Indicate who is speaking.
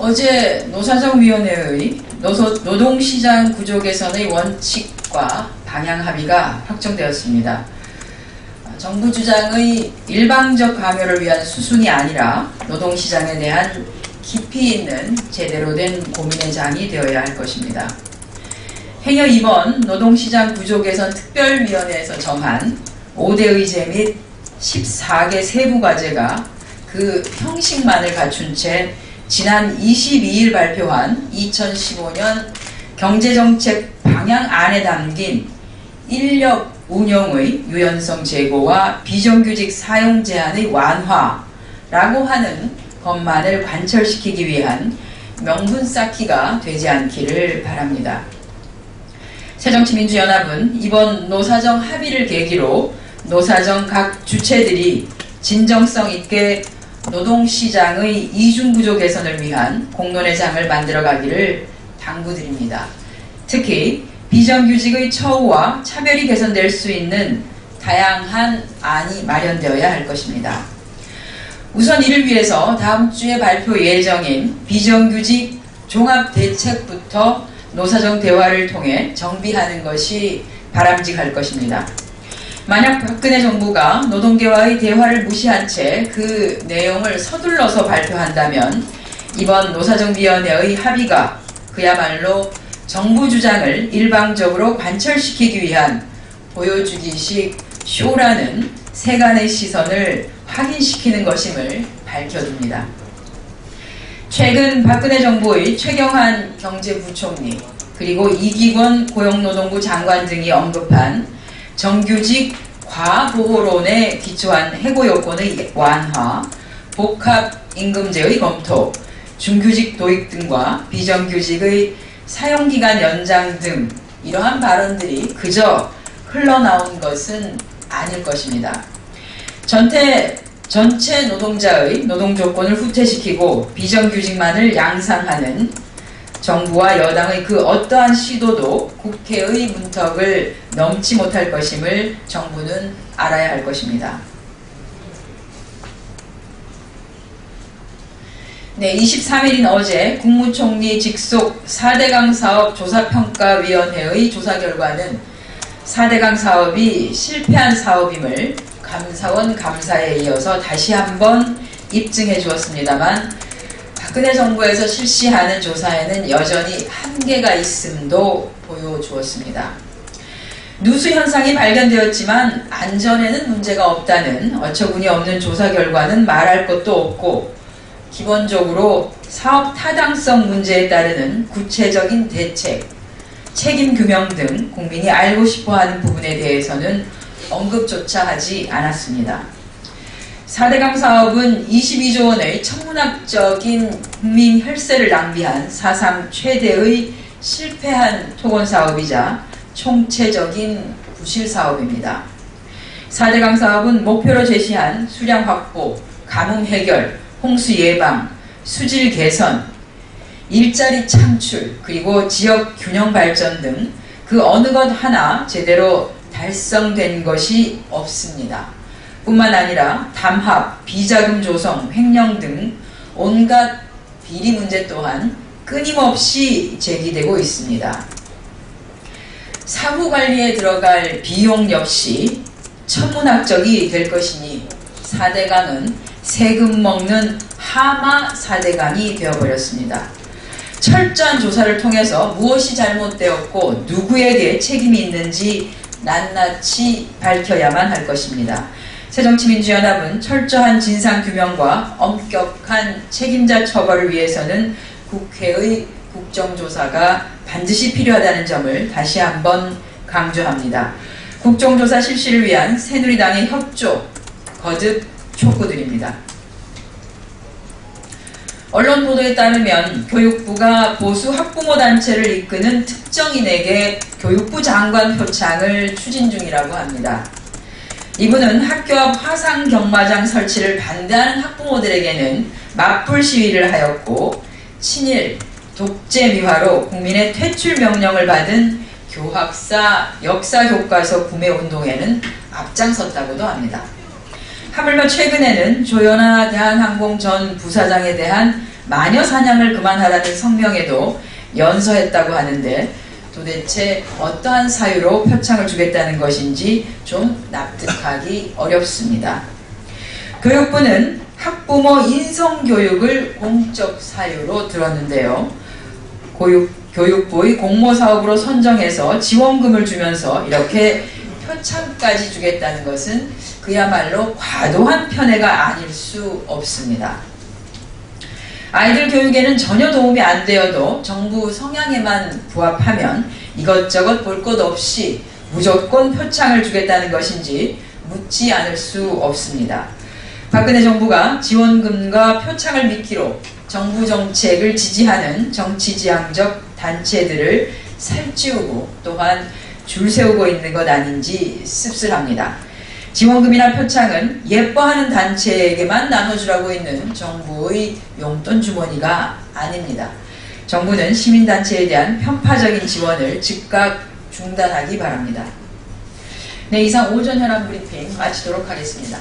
Speaker 1: 어제 노사정위원회의 노동시장 구조 개선의 원칙과 방향 합의가 확정되었습니다. 정부 주장의 일방적 강요를 위한 수순이 아니라 노동시장에 대한 깊이 있는 제대로 된 고민의 장이 되어야 할 것입니다. 행여 이번 노동시장 구조 개선 특별위원회에서 정한 5대 의제 및 14개 세부 과제가 그 형식만을 갖춘 채 지난 22일 발표한 2015년 경제정책 방향안에 담긴 인력 운영의 유연성 제고와 비정규직 사용 제한의 완화라고 하는 것만을 관철시키기 위한 명분 쌓기가 되지 않기를 바랍니다. 새정치민주연합은 이번 노사정 합의를 계기로 노사정 각 주체들이 진정성 있게 노동시장의 이중구조 개선을 위한 공론의 장을 만들어가기를 당부드립니다. 특히 비정규직의 처우와 차별이 개선될 수 있는 다양한 안이 마련되어야 할 것입니다. 우선 이를 위해서 다음 주에 발표 예정인 비정규직 종합대책부터 노사정 대화를 통해 정비하는 것이 바람직할 것입니다. 만약 박근혜 정부가 노동계와의 대화를 무시한 채 그 내용을 서둘러서 발표한다면 이번 노사정위원회의 합의가 그야말로 정부 주장을 일방적으로 관철시키기 위한 보여주기식 쇼라는 세간의 시선을 확인시키는 것임을 밝혀둡니다. 최근 박근혜 정부의 최경환 경제부총리 그리고 이기권 고용노동부 장관 등이 언급한 정규직 과보호론에 기초한 해고요건의 완화, 복합임금제의 검토, 중규직 도입 등과 비정규직의 사용기간 연장 등 이러한 발언들이 그저 흘러나온 것은 아닐 것입니다. 전체 노동자의 노동조건을 후퇴시키고 비정규직만을 양상하는 정부와 여당의 그 어떠한 시도도 국회의 문턱을 넘지 못할 것임을 정부는 알아야 할 것입니다. 네, 23일인 어제 국무총리 직속 4대강 사업 조사평가위원회의 조사 결과는 4대강 사업이 실패한 사업임을 감사원 감사에 이어서 다시 한번 입증해 주었습니다만 박근혜 정부에서 실시하는 조사에는 여전히 한계가 있음도 보여주었습니다. 누수 현상이 발견되었지만 안전에는 문제가 없다는 어처구니 없는 조사 결과는 말할 것도 없고 기본적으로 사업 타당성 문제에 따르는 구체적인 대책, 책임 규명 등 국민이 알고 싶어하는 부분에 대해서는 언급조차 하지 않았습니다. 4대강 사업은 22조 원의 천문학적인 국민 혈세를 낭비한 사상 최대의 실패한 토건사업이자 총체적인 부실사업입니다. 4대강 사업은 목표로 제시한 수량 확보, 가뭄 해결, 홍수 예방, 수질 개선, 일자리 창출, 그리고 지역 균형 발전 등 그 어느 것 하나 제대로 달성된 것이 없습니다. 뿐만 아니라 담합, 비자금 조성, 횡령 등 온갖 비리 문제 또한 끊임없이 제기되고 있습니다. 사후 관리에 들어갈 비용 역시 천문학적이 될 것이니 4대강은 세금 먹는 하마 4대강이 되어버렸습니다. 철저한 조사를 통해서 무엇이 잘못되었고 누구에게 책임이 있는지 낱낱이 밝혀야만 할 것입니다. 새정치민주연합은 철저한 진상규명과 엄격한 책임자 처벌을 위해서는 국회의 국정조사가 반드시 필요하다는 점을 다시 한번 강조합니다. 국정조사 실시를 위한 새누리당의 협조 거듭 촉구드립니다. 언론 보도에 따르면 교육부가 보수 학부모 단체를 이끄는 특정인에게 교육부 장관 표창을 추진 중이라고 합니다. 이분은 학교 앞 화상 경마장 설치를 반대하는 학부모들에게는 맞불 시위를 하였고 친일, 독재 미화로 국민의 퇴출 명령을 받은 교학사 역사교과서 구매 운동에는 앞장섰다고도 합니다. 하물며 최근에는 조현아 대한항공 전 부사장에 대한 마녀 사냥을 그만하라는 성명에도 연서했다고 하는데 도대체 어떠한 사유로 표창을 주겠다는 것인지 좀 납득하기 어렵습니다. 교육부는 학부모 인성교육을 공적 사유로 들었는데요. 교육부의 공모사업으로 선정해서 지원금을 주면서 이렇게 표창까지 주겠다는 것은 그야말로 과도한 편애가 아닐 수 없습니다. 아이들 교육에는 전혀 도움이 안 되어도 정부 성향에만 부합하면 이것저것 볼 것 없이 무조건 표창을 주겠다는 것인지 묻지 않을 수 없습니다. 박근혜 정부가 지원금과 표창을 미끼로 정부 정책을 지지하는 정치지향적 단체들을 살찌우고 또한 줄 세우고 있는 것 아닌지 씁쓸합니다. 지원금이나 표창은 예뻐하는 단체에게만 나눠주라고 있는 정부의 용돈 주머니가 아닙니다. 정부는 시민단체에 대한 편파적인 지원을 즉각 중단하기 바랍니다. 네, 이상 오전 현안 브리핑 마치도록 하겠습니다.